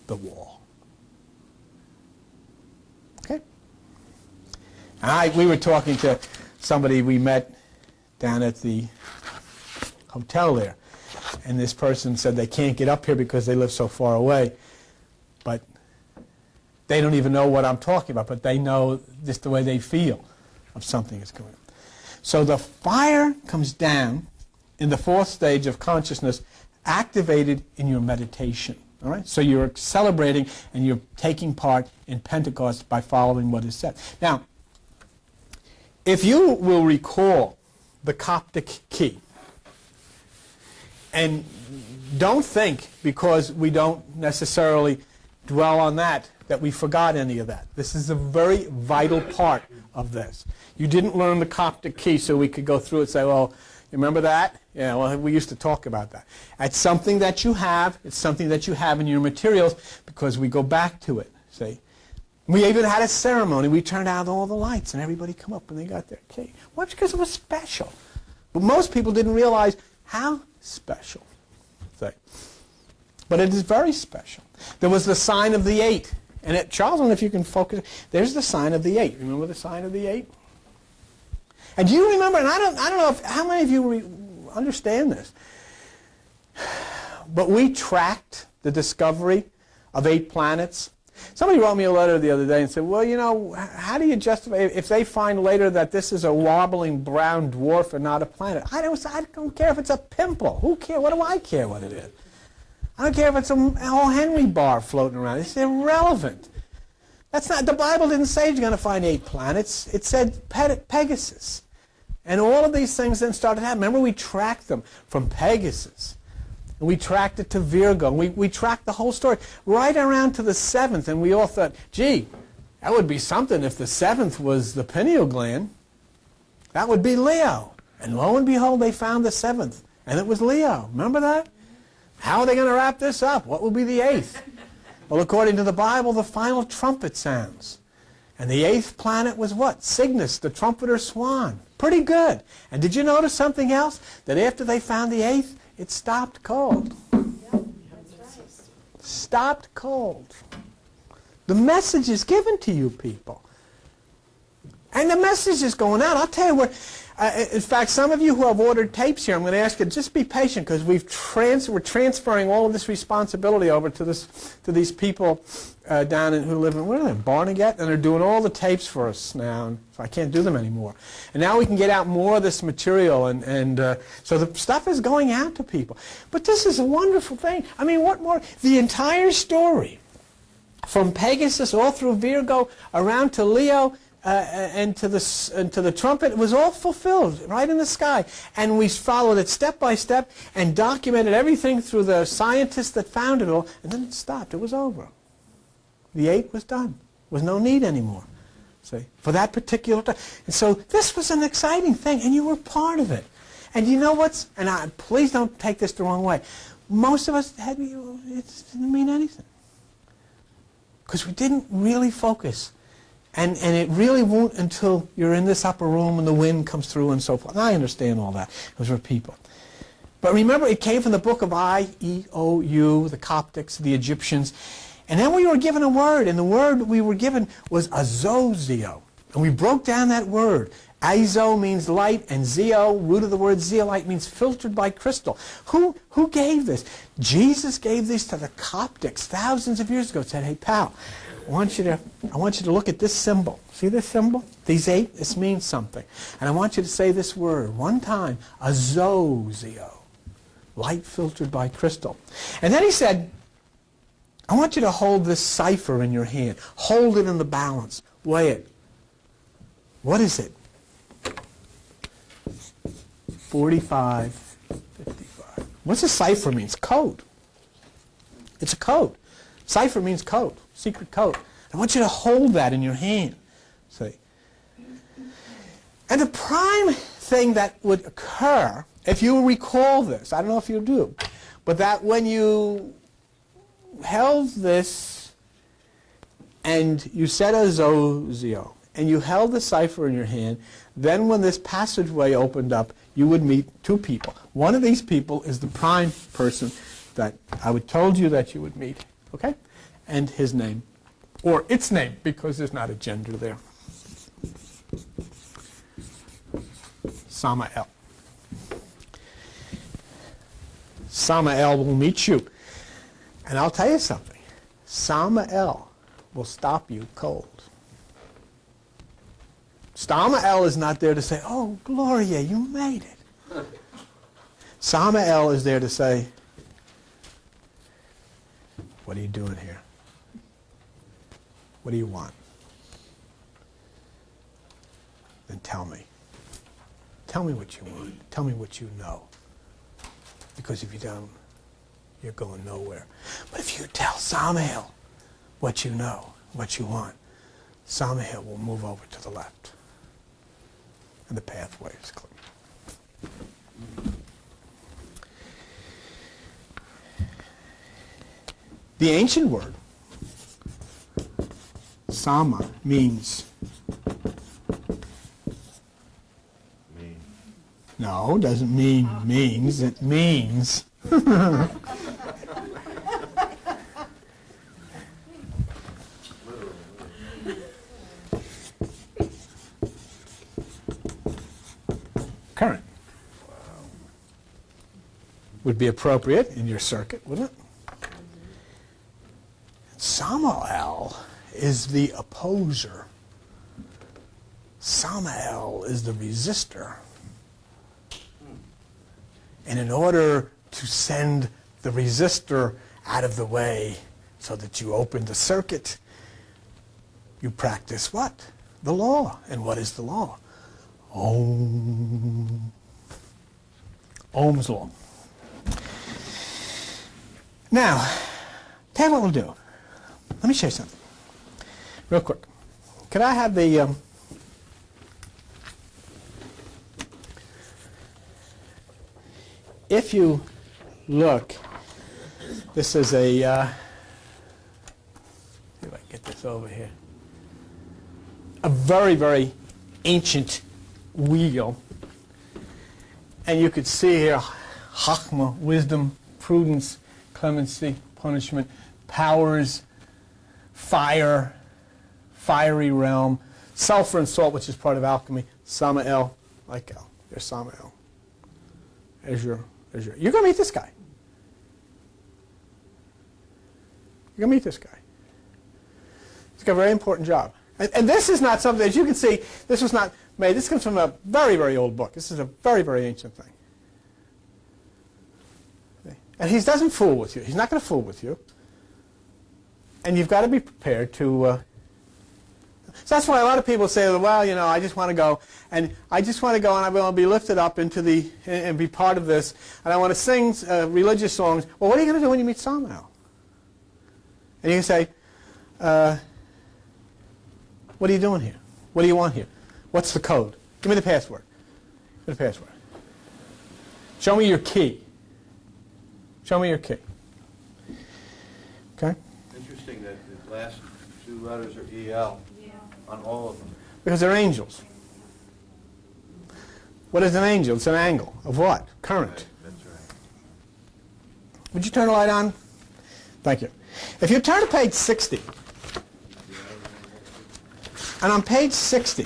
the wall. Okay? And we were talking to somebody we met down at the hotel there, and this person said they can't get up here because they live so far away, but they don't even know what I'm talking about, but they know just the way they feel of something is going on. So the fire comes down in the fourth stage of consciousness, activated in your meditation. All right? So you're celebrating and you're taking part in Pentecost by following what is said. Now, if you will recall the Coptic key, and don't think, because we don't necessarily dwell on that we forgot any of that. This is a very vital part of this. You didn't learn the Coptic key so we could go through it and say, well, you remember that? Yeah, well, we used to talk about that. It's something that you have. It's something that you have in your materials because we go back to it, see? We even had a ceremony. We turned out all the lights and everybody come up and they got their key. Well, because it was special. But most people didn't realize how special thing. But it is very special. There was the sign of the 8. And Charles, I don't know if you can focus. There's the sign of the 8. Remember the sign of the 8? And do you remember, and I don't know how many of you understand this, but we tracked the discovery of 8 planets. Somebody wrote me a letter the other day and said, well, you know, how do you justify if they find later that this is a wobbling brown dwarf and not a planet? I don't care if it's a pimple. Who cares? What do I care what it is? I don't care if it's a O. Henry bar floating around. It's irrelevant. That's not, the Bible didn't say you're going to find 8 planets. It said Pegasus. And all of these things then started happening. Remember, we tracked them from Pegasus. And we tracked it to Virgo. We tracked the whole story right around to the 7th. And we all thought, gee, that would be something if the 7th was the pineal gland. That would be Leo. And lo and behold, they found the 7th. And it was Leo. Remember that? How are they going to wrap this up? What will be the 8th? Well, according to the Bible, the final trumpet sounds. And the 8th planet was what? Cygnus, the trumpeter swan. Pretty good. And did you notice something else? That after they found the 8th, it stopped cold. Stopped cold. The message is given to you people. And the message is going out. I'll tell you what. In fact, some of you who have ordered tapes here, I'm going to ask you just be patient because we're transferring all of this responsibility over to these people down in who live in where are they, Barnegat, and they're doing all the tapes for us now. And so I can't do them anymore. And now we can get out more of this material, and so the stuff is going out to people. But this is a wonderful thing. I mean, what more? The entire story, from Pegasus all through Virgo, around to Leo. And to the trumpet, it was all fulfilled right in the sky. And we followed it step by step and documented everything through the scientists that found it all. And then it stopped. It was over. The 8 was done. There was no need anymore. See, for that particular time. And so this was an exciting thing, and you were part of it. And you know what's, and please don't take this the wrong way, most of us, it didn't mean anything. Because we didn't really focus. And it really won't until you're in this upper room and the wind comes through and so forth. And I understand all that. Those were people. But remember, it came from the book of I-E-O-U, the Coptics, the Egyptians. And then we were given a word, and the word we were given was azozio. And we broke down that word. Iso means light, and zeo, root of the word zeolite, means filtered by crystal. Who gave this? Jesus gave this to the Coptics thousands of years ago. Said, hey, pal, I want you to look at this symbol. See this symbol? These 8, this means something. And I want you to say this word one time, azozio, light filtered by crystal. And then he said, I want you to hold this cipher in your hand. Hold it in the balance. Weigh it. What is it? 45, 55. What's a cipher means? Code. It's a code. Cipher means code, secret code. I want you to hold that in your hand. See? And the prime thing that would occur, if you recall this, I don't know if you do, but that when you held this and you said azozio, and you held the cipher in your hand, then when this passageway opened up, you would meet 2 people. One of these people is the prime person that I would told you that you would meet, okay? And his name, or its name, because there's not a gender there. Samael. Samael will meet you. And I'll tell you something. Samael will stop you cold. Samael is not there to say, oh, Gloria, you made it. Samael is there to say, what are you doing here? What do you want? Then tell me. Tell me what you want. Tell me what you know. Because if you don't, you're going nowhere. But if you tell Samael what you know, what you want, Samael will move over to the left. And the pathway is clear. The ancient word, sama, means... Me. No, doesn't mean means. It means... current. Would be appropriate in your circuit, wouldn't it? Samael is the opposer. Samael is the resistor. And in order to send the resistor out of the way so that you open the circuit, you practice what? The law. And what is the law? Om. Ohm's law. Now, tell you what we'll do. Let me show you something. Real quick. Could I have the... if you look, this is a... see if I can get this over here. A very, very ancient wheel. And you could see here, Chachma, wisdom, prudence, clemency, punishment, powers, fire, fiery realm, sulfur and salt, which is part of alchemy, Samael, like El. There's Samael. You're going to meet this guy. You're going to meet this guy. He's got a very important job. And this is not something, as you can see, this was not made. This comes from a very, very old book. This is a very, very ancient thing. And he doesn't fool with you. He's not going to fool with you. And you've got to be prepared to... So that's why a lot of people say, well, you know, I just want to go, and I just want to go, and I want to be lifted up into the, and be part of this, and I want to sing religious songs. Well, what are you going to do when you meet Samael? And you can say, what are you doing here? What do you want here? What's the code? Give me the password. Give me the password. Show me your key. Show me your key. Okay? Interesting that the last 2 letters are EL on all of them. Because they're angels. What is an angel? It's an angle. Of what? Current. Right, that's right. Would you turn the light on? Thank you. If you turn to page 60, and on page 60,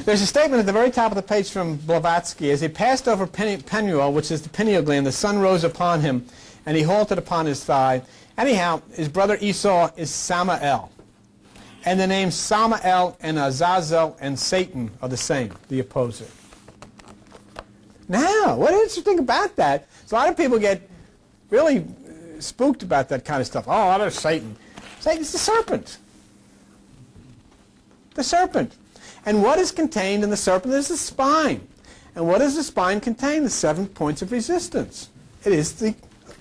There's a statement at the very top of the page from Blavatsky. As he passed over pineal, which is the pineal gland, the sun rose upon him, and he halted upon his thigh. Anyhow, his brother Esau is Samael. And the names Samael and Azazel and Satan are the same, the opposer. Now, what is interesting about that? So a lot of people get really spooked about that kind of stuff. Oh, there's Satan. Satan's the serpent. The serpent. And what is contained in the serpent is the spine. And what does the spine contain? The 7 points of resistance. It is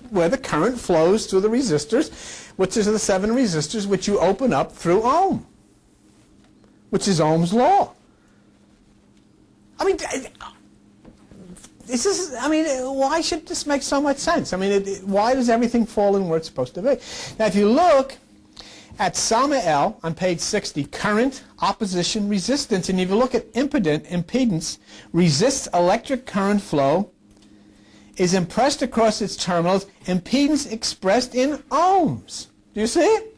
where the current flows through the resistors, which is the 7 resistors which you open up through Ohm, which is Ohm's law. I mean, why should this make so much sense? I mean, why does everything fall in where it's supposed to be? Now, if you look at Samael on page 60, current, opposition, resistance, and if you look at impedance, resists electric current flow, is impressed across its terminals, impedance expressed in ohms. Do you see it?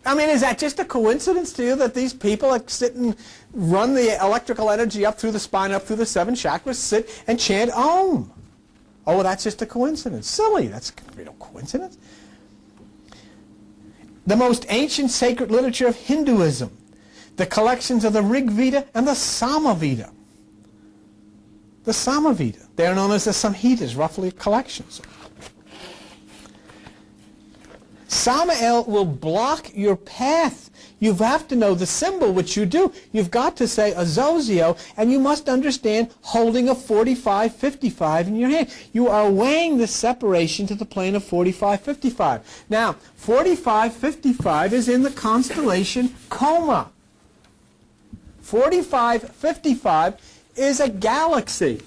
I mean, is that just a coincidence to you that these people sit and run the electrical energy up through the spine, up through the 7 chakras, sit and chant Om? Oh, that's just a coincidence. Silly. That's no coincidence. The most ancient sacred literature of Hinduism, the collections of the Rig Veda and the Samaveda. The Samaveda. They are known as the Samhitas, roughly collections. Samael will block your path. You have to know the symbol, which you do. You've got to say Azozio, and you must understand holding a 45-55 in your hand. You are weighing the separation to the plane of 45-55. Now, 45-55 is in the constellation Coma. 45-55 is a galaxy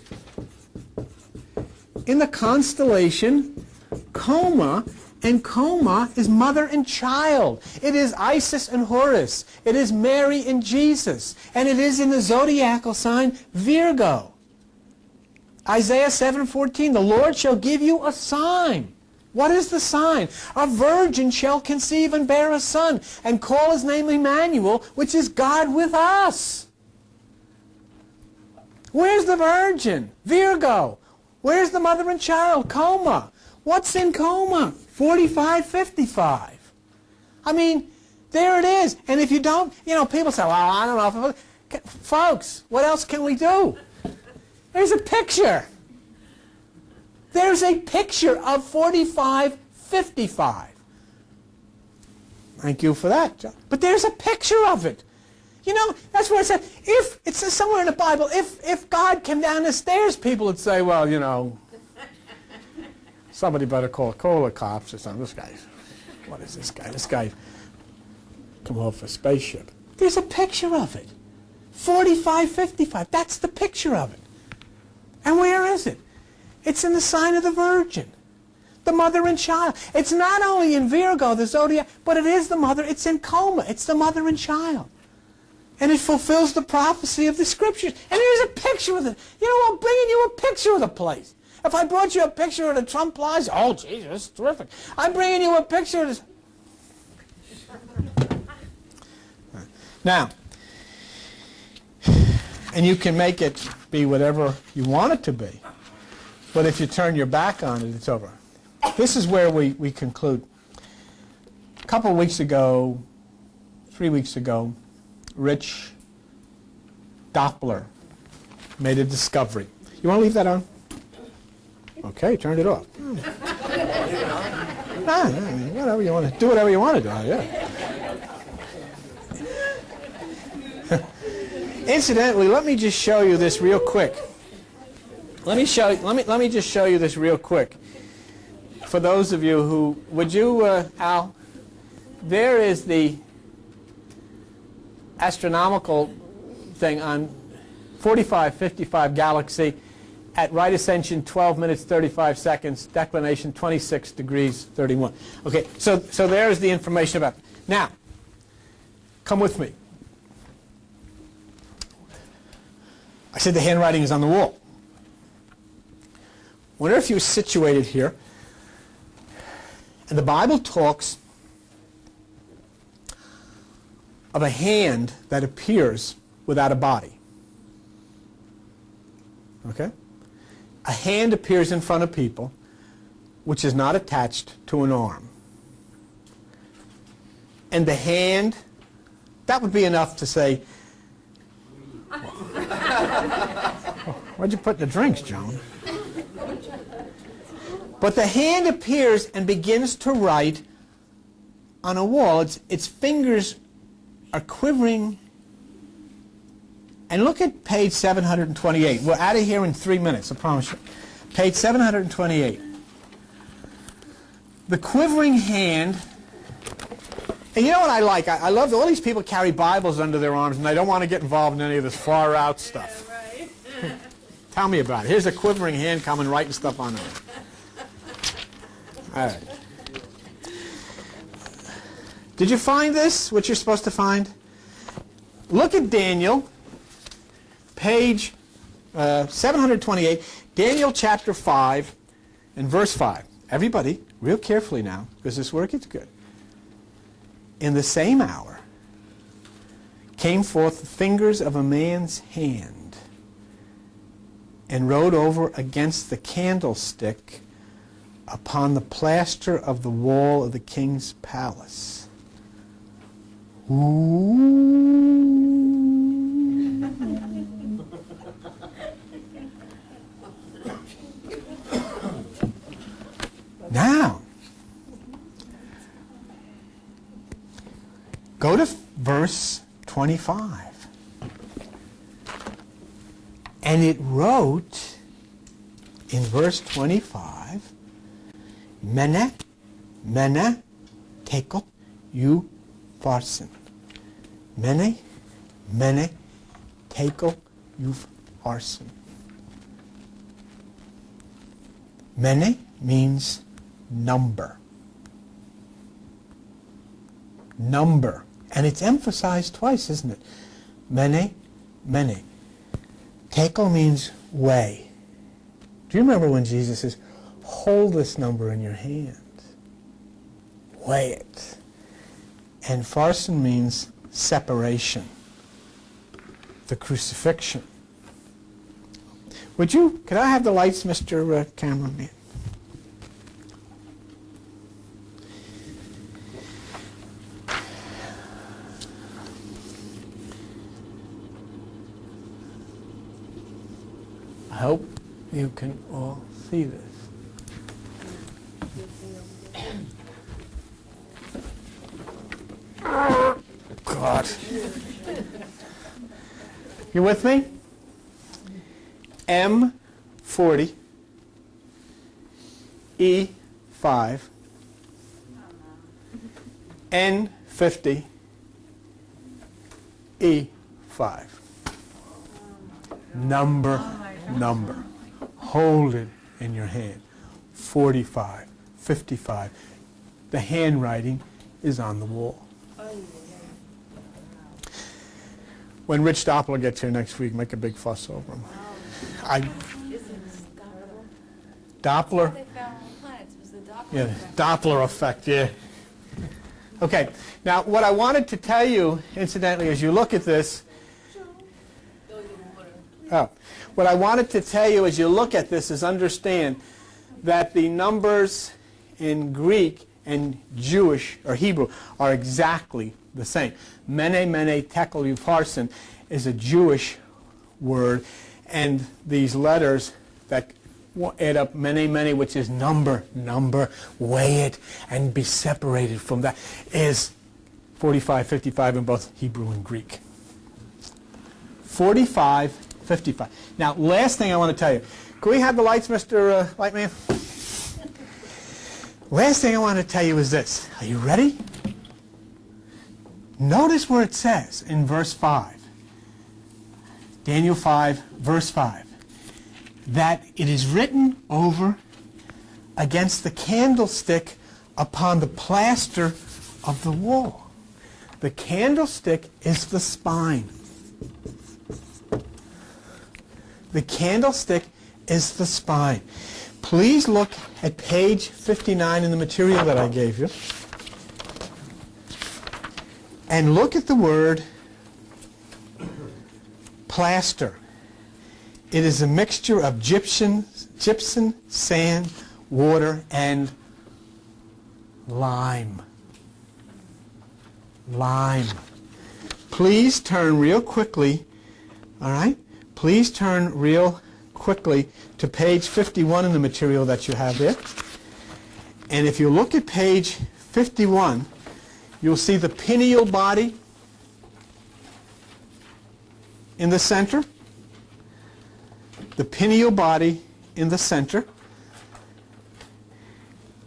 in the constellation Coma. And Coma is mother and child. It is Isis and Horus. It is Mary and Jesus. And it is in the zodiacal sign Virgo. Isaiah 7:14, the Lord shall give you a sign. What is the sign? A virgin shall conceive and bear a son, and call his name Emmanuel, which is God with us. Where's the virgin? Virgo. Where's the mother and child? Coma. What's in Coma? 45-55. I mean, there it is. And if you don't, people say, well, I don't know. Folks, what else can we do? There's a picture. There's a picture of 45-55. Thank you for that, John. But there's a picture of it. That's what I said. If it says somewhere in the Bible, if God came down the stairs, people would say, well, somebody better call the cops or something. This guy, what is this guy? This guy come off a spaceship. There's a picture of it. 45-55. That's the picture of it. And where is it? It's in the sign of the Virgin, the mother and child. It's not only in Virgo, the zodiac, but it is the mother. It's in Coma. It's the mother and child. And it fulfills the prophecy of the Scriptures. And here's a picture of it. I'm bringing you a picture of the place. If I brought you a picture of the Trump Plaza, oh, geez, that's terrific. I'm bringing you a picture of this. Now, and you can make it be whatever you want it to be. But if you turn your back on it, it's over. This is where we conclude. A couple of weeks ago, 3 weeks ago, Rich Doppler made a discovery. You want to leave that on? Okay, turned it off. Whatever you want to do, whatever you want to do. Yeah. Incidentally, let me just show you this real quick. Let me just show you this real quick. For those of you who, would you, Al? There is the astronomical thing on 45-55 galaxy. At right ascension, 12 minutes, 35 seconds. Declination, 26 degrees, 31. Okay, so there's the information about it. Now, come with me. I said the handwriting is on the wall. Wonder if you're situated here, and the Bible talks of a hand that appears without a body. Okay? A hand appears in front of people which is not attached to an arm. And the hand, that would be enough to say, what'd you put in the drinks, Joan? But the hand appears and begins to write on a wall. Its fingers are quivering. And look at page 728. We're out of here in 3 minutes, I promise you. Page 728. The quivering hand. And you know what I like? I love that all these people carry Bibles under their arms and they don't want to get involved in any of this far out stuff. Right. Tell me about it. Here's a quivering hand coming writing stuff on there. All right. Did you find this, what you're supposed to find? Look at Daniel, page 728, Daniel chapter 5 and verse 5. Everybody, real carefully now, because this work is good. In the same hour came forth the fingers of a man's hand and wrote over against the candlestick upon the plaster of the wall of the king's palace. Now, go to verse 25. And it wrote in verse 25, Mene, Mene, Tekel, you Farsin. Mene, Mene, Tekel, you Farsin. Mene means number. Number. And it's emphasized twice, isn't it? Mene, Mene. Tekel means weigh. Do you remember when Jesus says, hold this number in your hand? Weigh it. And Farsin means separation. The crucifixion. Could I have the lights, Mr. Cameraman? I hope you can all see this. God. You with me? M40, E5, N50, E5. Number. Hold it in your hand. 45, 55. The handwriting is on the wall. When Rich Doppler gets here next week, make a big fuss over him. Doppler? They found on planets was the Doppler Yeah, effect. Doppler effect, yeah. Okay, now what I wanted to tell you, incidentally, as you look at this, what I wanted to tell you as you look at this is understand that the numbers in Greek and Jewish or Hebrew are exactly the same. Mene, mene, tekel, upharsin is a Jewish word, and these letters that add up mene, mene, which is number, weigh it, and be separated from that, is 45, 55 in both Hebrew and Greek. 45, 55. Now, last thing I want to tell you. Can we have the lights, Mr. Lightman? Last thing I want to tell you is this. Are you ready? Notice where it says in verse 5, Daniel 5, verse 5, that it is written over against the candlestick upon the plaster of the wall. The candlestick is the spine. The candlestick is the spine. Please look at page 59 in the material that I gave you. And look at the word plaster. It is a mixture of gypsum, sand, water, and lime. Lime. Please turn real quickly, all right? Please turn real quickly to page 51 in the material that you have there. And if you look at page 51, you'll see the pineal body in the center. The pineal body in the center.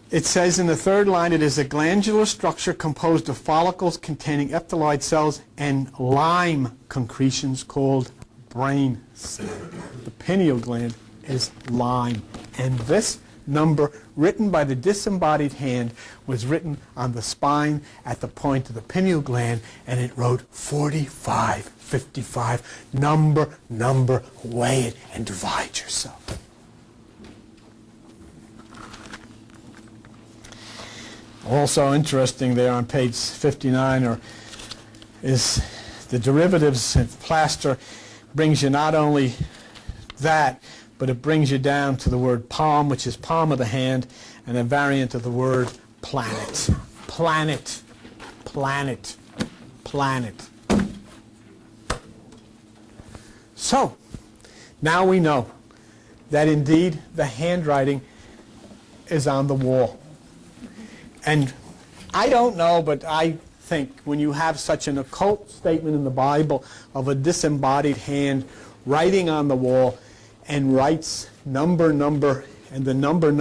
It says in the third line, it is a glandular structure composed of follicles containing epithelial cells and lime concretions called brain cells. The pineal gland is lime. And this number, written by the disembodied hand, was written on the spine at the point of the pineal gland, and it wrote 4555. Number, weigh it, and divide yourself. Also interesting there on page 59 is the derivatives of plaster. Brings you not only that, but it brings you down to the word palm, which is palm of the hand, and a variant of the word planet. Planet. Planet. Planet. So, now we know that indeed the handwriting is on the wall. And I don't know, but I think when you have such an occult statement in the Bible of a disembodied hand writing on the wall and writes number, and the number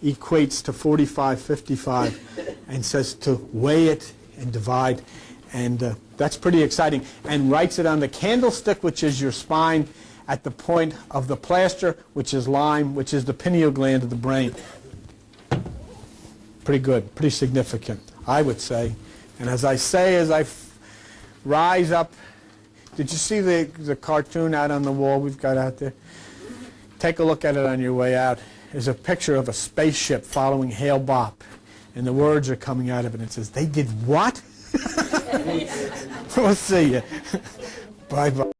equates to 4555 and says to weigh it and divide, and that's pretty exciting, and writes it on the candlestick, which is your spine, at the point of the plaster, which is lime, which is the pineal gland of the brain. Pretty good, pretty significant, I would say. And as I say, as I rise up, did you see the cartoon out on the wall we've got out there? Take a look at it on your way out. There's a picture of a spaceship following Hale Bopp, and the words are coming out of it. It says, "They did what?" We'll see you. Bye-bye.